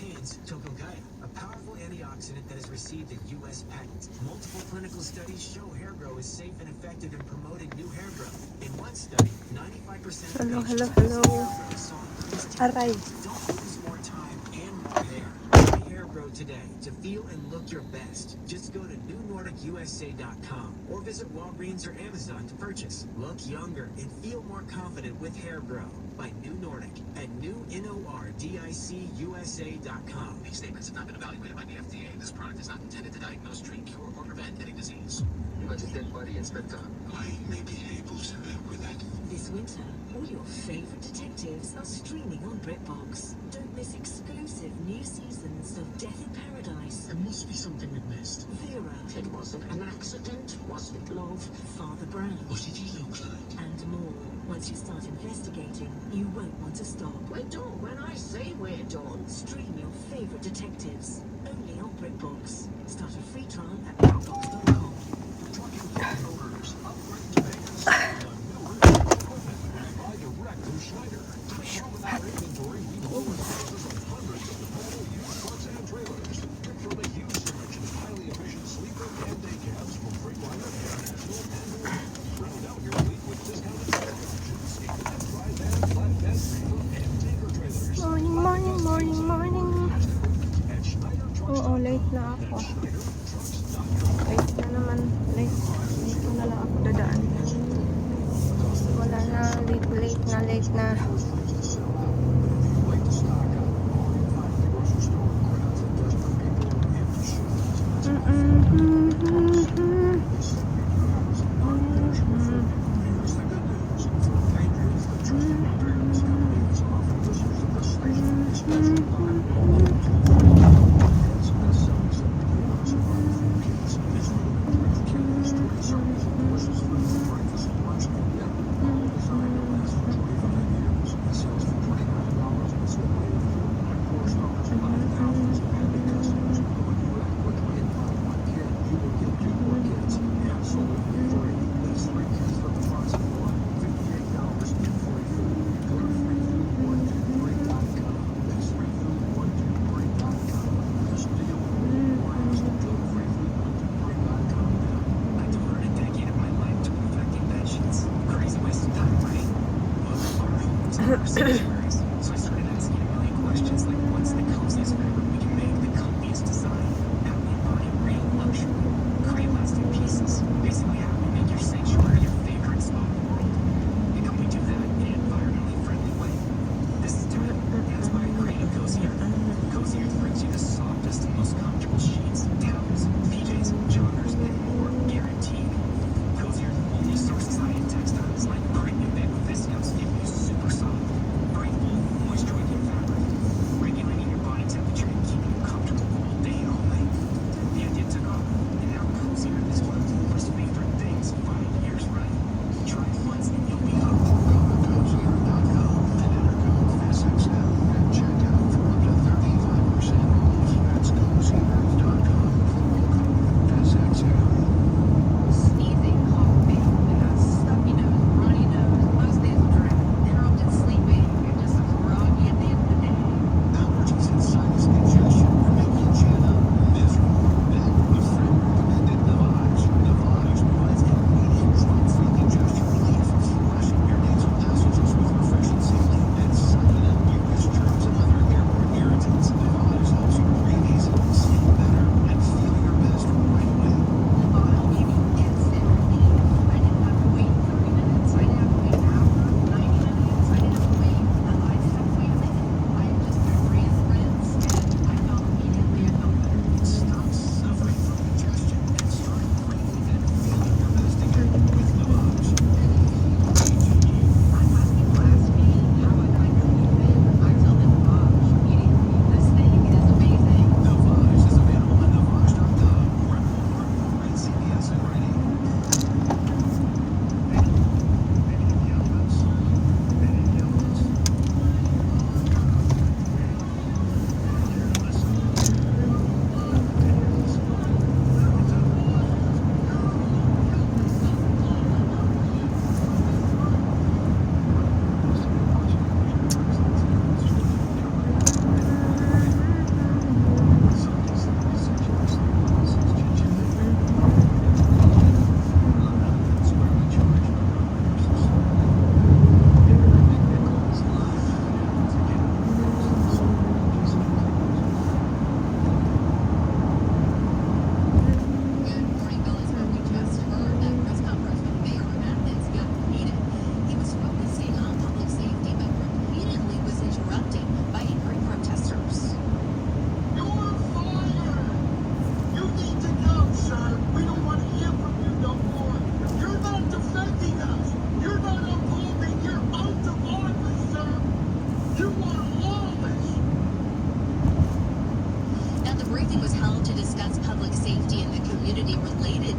contains tocopherol, a powerful antioxidant that has received a U.S. patent. Multiple clinical studies show hair grow is safe and effective in promoting new hair growth. In one study, 95% of Hello, hello, patients with hello. hair growth saw increased hair Aray. growth. Don't lose more time and more hair. Try hair grow today to feel and look your best. Just go to newnordicusa.com or visit Walgreens or Amazon to purchase. Look younger and feel more confident with hair grow by New Nordic at newnordicusa.com. These statements have not been evaluated by the FDA. This product is not intended to diagnose, treat, cure, or prevent any disease. But a dead body, Inspector. I may be able to help with that. This winter, all your favorite detectives are streaming on BritBox. Don't miss exclusive new seasons of Death in Paradise, There must be something we've missed. Vera, It wasn't an accident, was it, love? Father Brown, What did he look like? and more. Once you start investigating, you won't want to stop. We're done when I say we're done. Stream your favorite detectives only on BritBox. Start a free trial at BritBox.com. Owners, upgrade today and save on newer equipment. Buy direct from Schneider. Shop our inventory. We lower prices on hundreds of dependable used trucks and trailers. Pick from a huge selection of highly efficient sleeper and day cabs from Freightliner, International, and more. Round out your fleet with discounted trailer options, including dry van, flatbed, reefer, and tanker trailers. Morning, morning, morning, morning. At Schneider Trucks. Oo, late na ako. Late na naman. Late na lang ako dadaan. Wala na. Late na.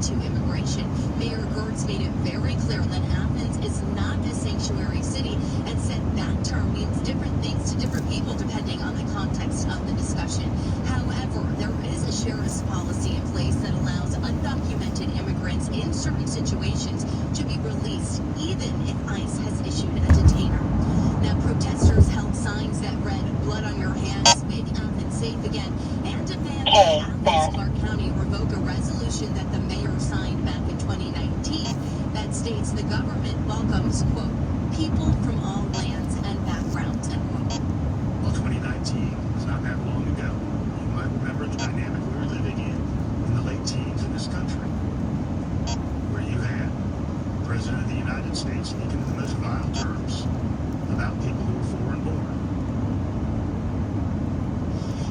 to immigration. Mayor Gertz made it very clear that Athens is not a sanctuary city and said that term means different things to different people depending on the context of the discussion. However, there is a sheriff's policy in place that allows undocumented immigrants in certain situations to be released, even if ICE has issued a detainer. Now, protesters held signs that read, "Blood on your hands, make Athens safe again," and demand that Athens, Clark County revoke a resolution that the mayor signed back in 2019 that states the government welcomes, quote, "people from all lands and backgrounds," end quote. Well, 2019 was not that long ago. You might remember the dynamic we were living in the late teens in this country, where you had the President of the United States speaking in the most vile terms about people who were foreign born.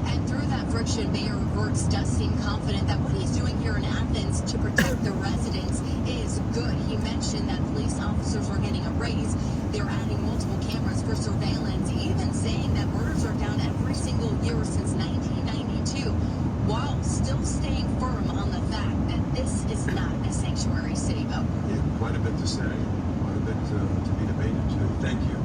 And through that friction, Mayor Gertz does seem confident that what he's doing here in Athens to protect the residents is good. He mentioned that police officers are getting a raise. They're adding multiple cameras for surveillance, even saying that murders are down every single year since 1992, while still staying firm on the fact that this is not a sanctuary city, Bo. Yeah, quite a bit to say, quite a bit to be debated too. Thank you.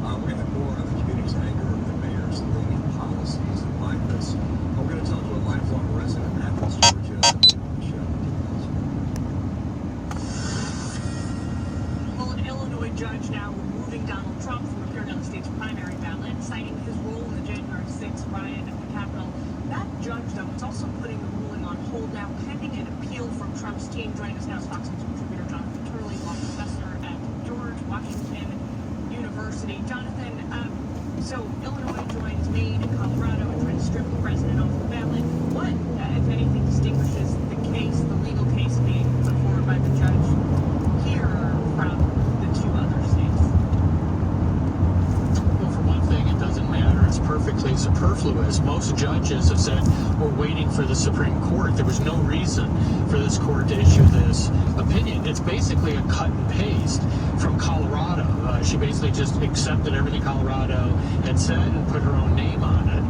We're going to have more on the community's anger over the mayor's leaning policies and like this. We're going to talk to a lifelong resident in Athens, Georgia. Well, an Illinois judge now removing Donald Trump from appearing on the state's primary ballot, citing his role in the January 6th riot at the Capitol. That judge, though, is also putting the ruling on hold now, pending an appeal from Trump's team. Joining us now is Fox News contributor Jonathan Turley, law professor at George Washington University. Jonathan, so Illinois joins Maine and Colorado in trying to strip the president off the ballot. What, if anything, distinguishes the case, the legal case being put forward by the judge here from the two other states? Well, for one thing, it doesn't matter. It's perfectly superfluous. Most judges have said we're waiting for the Supreme Court. There was no reason for this court to issue this opinion. It's basically a cut and paste from Colorado. She basically just accepted everything Colorado had said and put her own name on it.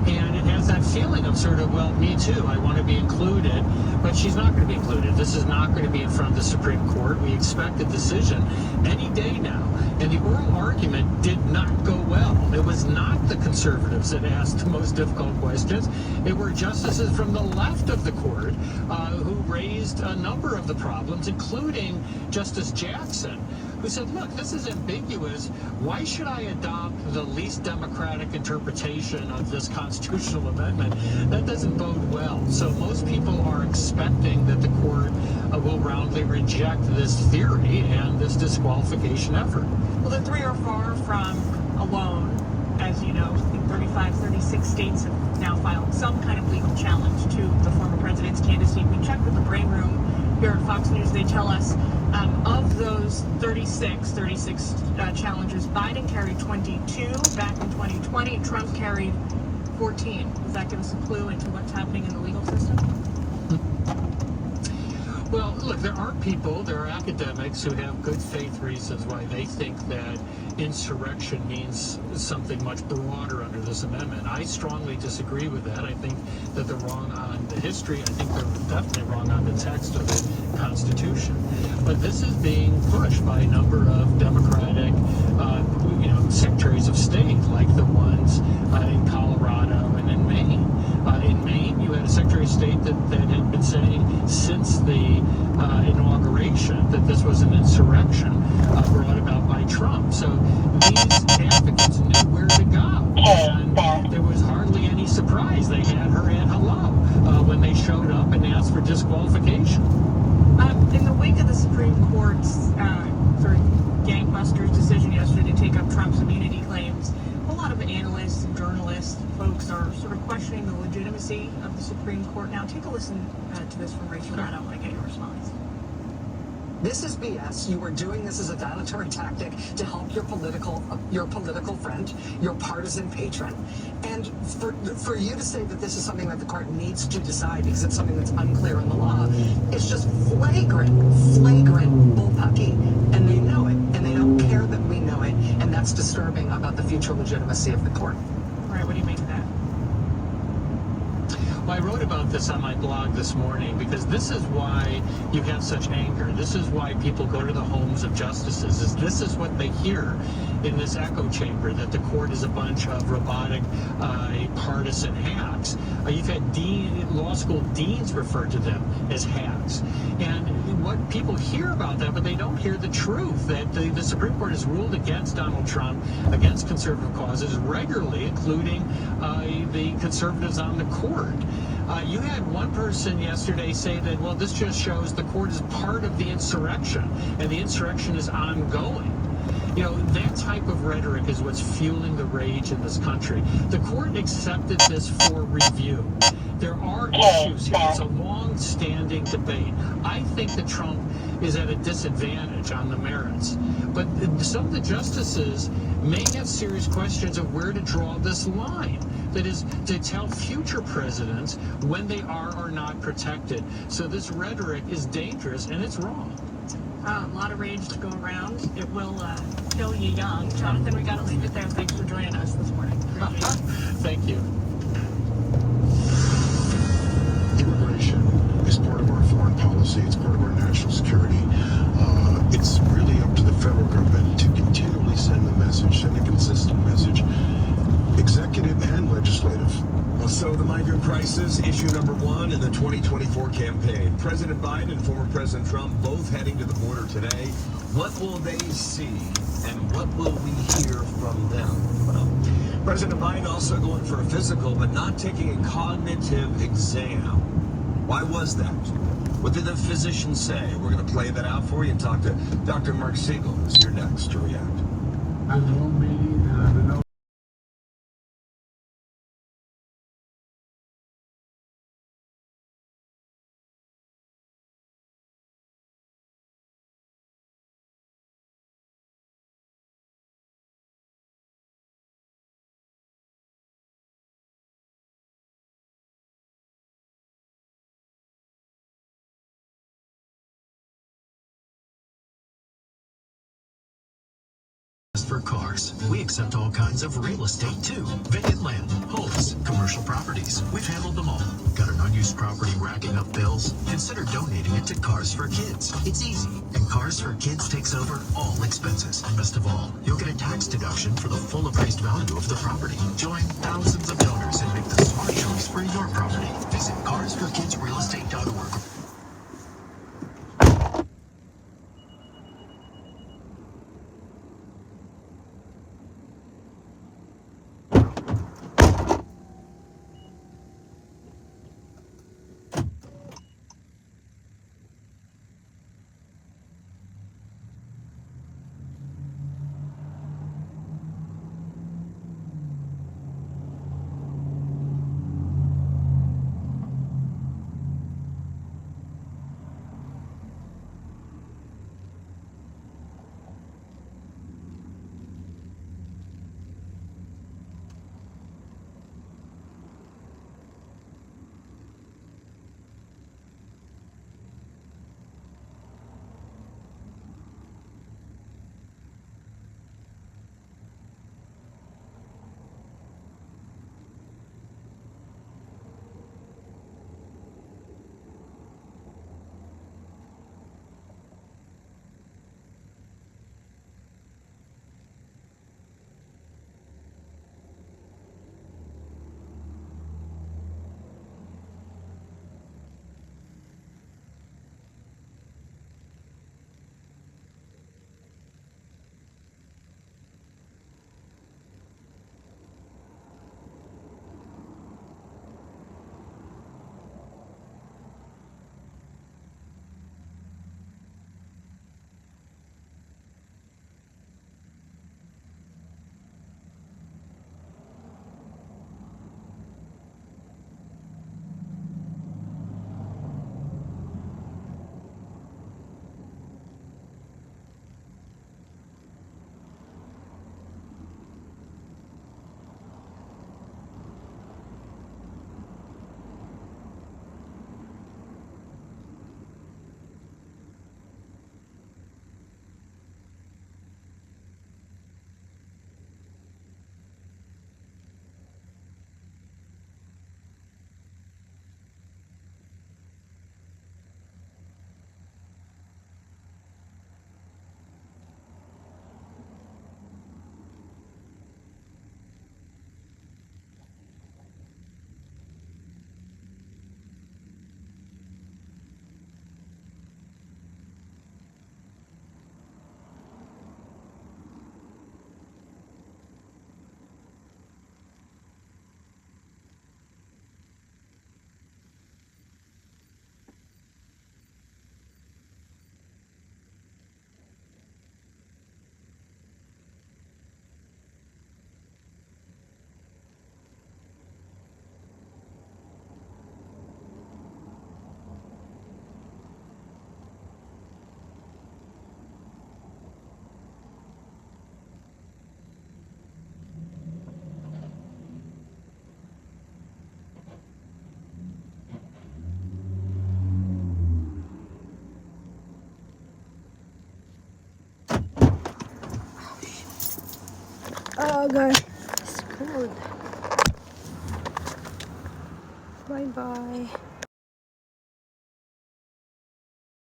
And it has that feeling of sort of, well, me too, I want to be included, but she's not going to be included. This is not going to be in front of the Supreme Court. We expect a decision any day now. And the oral argument did not go well. It was not the conservatives that asked the most difficult questions. It were justices from the left of the court who raised a number of the problems, including Justice Jackson, who said, look, this is ambiguous. Why should I adopt the least democratic interpretation of this constitutional amendment? That doesn't bode well. So most people are expecting that the court will roundly reject this theory and this disqualification effort. Well, the three are far from alone. As you know, I think 35, 36 states have now filed some kind of legal challenge to the former president's candidacy. We checked with the Brain Room here at Fox News. They tell us of those 36 challenges, Biden carried 22 back in 2020. Trump carried 14. Does that give us a clue into what's happening in the legal system? Well, look, there are people, there are academics who have good faith reasons why they think that insurrection means something much broader under this amendment. I strongly disagree with that. I think that they're wrong on the history. I think they're definitely wrong on the text of the Constitution. But this is being pushed by a number of Democratic, secretaries of state, like the ones in Colorado and in Maine. In Maine, you had a Secretary of State that had been saying since the inauguration that this was an insurrection brought about by Trump. So these advocates knew where to go. And there was hardly any surprise. They had her at hello when they showed up and asked for disqualification. In the wake of the Supreme Court's sort of gangbusters decision yesterday to take up Trump's immunity claims, a lot of analysts and journalists, folks are sort of questioning the legitimacy of the Supreme Court. Now, take a listen to this from Rachel Maddow. I want to get your response. This is BS. You are doing this as a dilatory tactic to help your political friend, your partisan patron. And for you to say that this is something that the court needs to decide because it's something that's unclear in the law, it's just flagrant bullpucky. And they know it, and they don't care that we know it, and that's disturbing about the future legitimacy of the court. All right, what do you make of that? Well, I wrote about this on my blog this morning because this is why you have such anger. This is why people go to the homes of justices. This is what they hear in this echo chamber, that the court is a bunch of robotic, partisan hacks. You've had law school deans refer to them as hacks. And what people hear about that, but they don't hear the truth, that the Supreme Court has ruled against Donald Trump, against conservative causes regularly, including the conservatives on the court. You had one person yesterday say that, well, this just shows the court is part of the insurrection, and the insurrection is ongoing. You know, that type of rhetoric is what's fueling the rage in this country. The court accepted this for review. There are issues here. It's a long-standing debate. I think that Trump is at a disadvantage on the merits. But some of the justices may have serious questions of where to draw this line. That is, to tell future presidents when they are or not protected. So this rhetoric is dangerous, and it's wrong. A lot of rage to go around. It will kill you young. Jonathan, we got to leave it there. Thanks for joining us this morning. Thank you. Immigration is part of our foreign policy. It's part of our national security. It's really up to the federal government to continually send the message, send a consistent message, executive and legislative. So the migrant crisis, issue number one in the 2024 campaign. President Biden and former President Trump both heading to the border today. What will they see and what will we hear from them? Well, President Biden also going for a physical but not taking a cognitive exam. Why was that? What did the physician say? We're going to play that out for you and talk to Dr. Mark Siegel, who's here next to react. For cars, we accept all kinds of real estate too. Vacant land, homes, commercial properties. We've handled them all. Got an unused property racking up bills? Consider donating it to Cars for Kids. It's easy, and Cars for Kids takes over all expenses. Best of all, you'll get a tax deduction for the full appraised value of the property. Join thousands of donors and make the smart choice for your property. Visit carsforkidsrealestate.org. guys. It's cold. Bye bye.